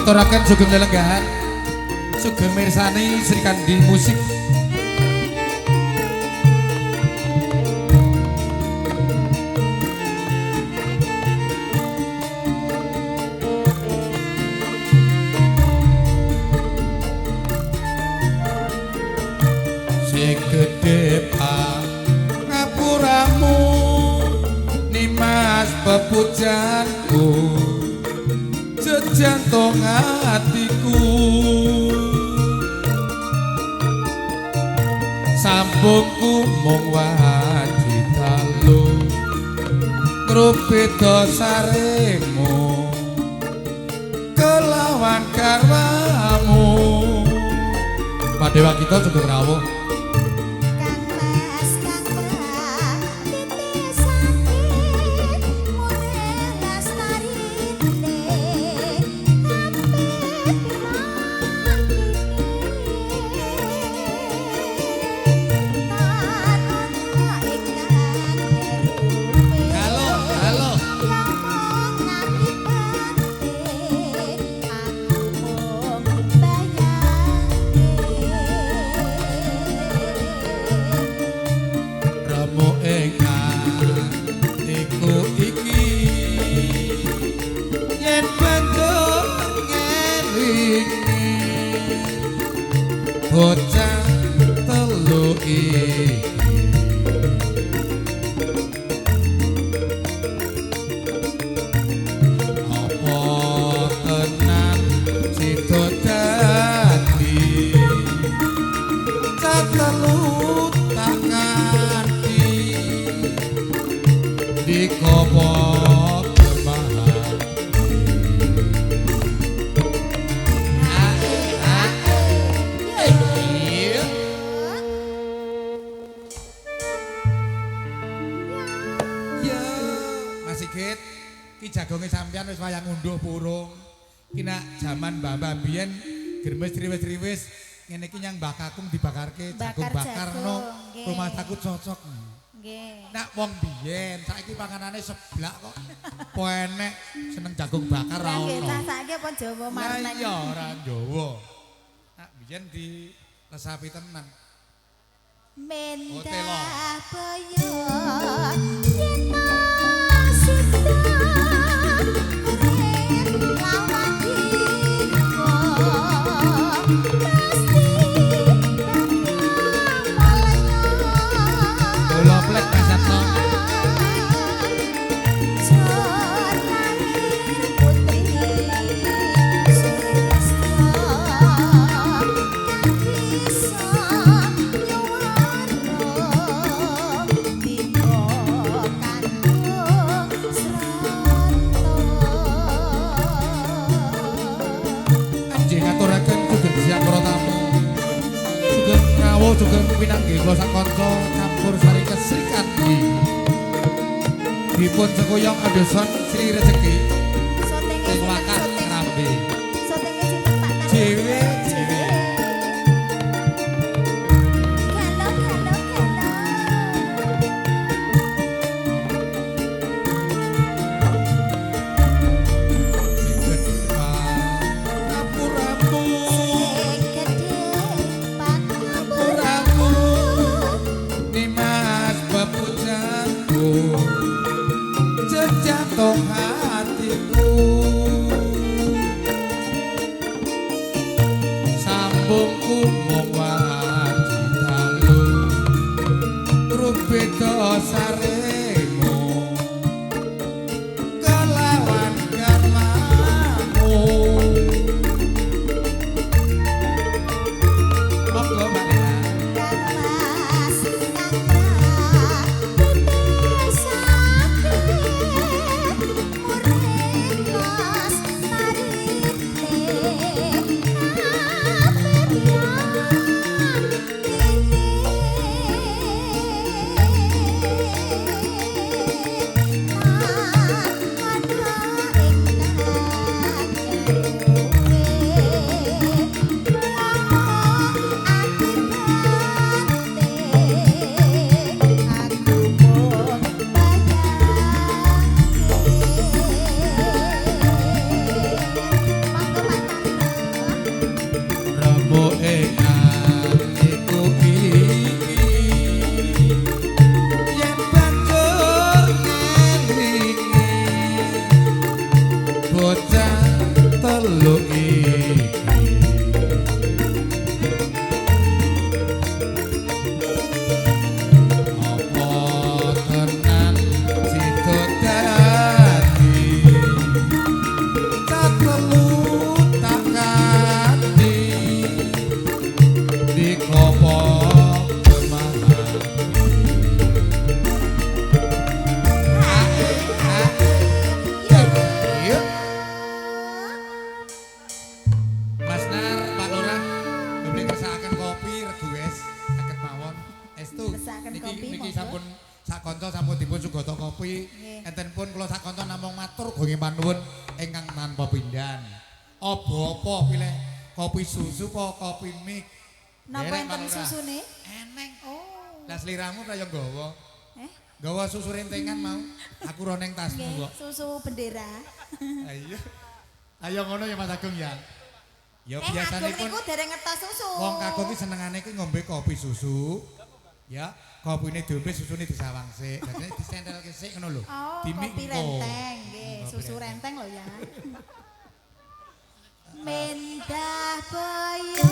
ngaturaken sugeng lelenggahan sugeng mirsani Sri Kandi Musik. Sing gedhe ngapuramu nimas pepujanku jantung hatiku sambungku mung wajitalu ngrupeda saremu kelawan karmamu Padewa kita juga rawuh bocah telu iki apa tenan sida dadi cah telu tak ngerti dikopo Ki jagonge sampean wis wayah ngunduh burung. Ki nak jaman mbah-mbah biyen germes riwis-riwis ngene iki nyang Mbah Kakung dibakarke jagung bakar no rumah takut cocok. Nggih. Nak wong biyen saiki panganane seblak kok. Po enek seneng jagung bakar ra ono. Nggih, saiki pun Jawa marnek. Iya ora Jawa. Nak biyen diresapi tenan. Mendah boyo yen sugeng pinanggih kula sakanca campur sari Sri Kandi dipun sekuyang adosan Sri Rezeki sing wakan ngrambe dhewe hatiku sambungku mung wajitalu rubeda saremu kelawan karmamu monggo Mbak dikopo kemahan. Yuk. Mas Nar, Pak Lurah, beli kersakaken kopi regu es, saged mawon. Estu. Kersakaken kopi, Niki monggo. sampun sak kanca sampun dipun sugata kopi. Nggih. Enten pun kula sak kanca namung matur gunge panuwun ingkang tanpa pindan. Apa pilih kopi susu apa kopi mik? Napa Derek, enten Pak Lurah. susune? Eneng. Oh. Lah sliramu kaya nggawa. Eh, Gawa susu rentengan mau. Aku ro ning tasmu nggih, kok. susu bendera. Ayo. Ayo ngono ya Mas Agung ya. Ya Agung biasanipun niku dereng ngertos susu. wong Kakung iki senengane iki ngombe kopi susu. Ya, kopine diombe susune disawang sik. Dadi disentelke sik ngono lho. Oh, Dimik kopi engko. renteng, nggih, Kopi susu renteng. renteng lho ya. Mendah boyo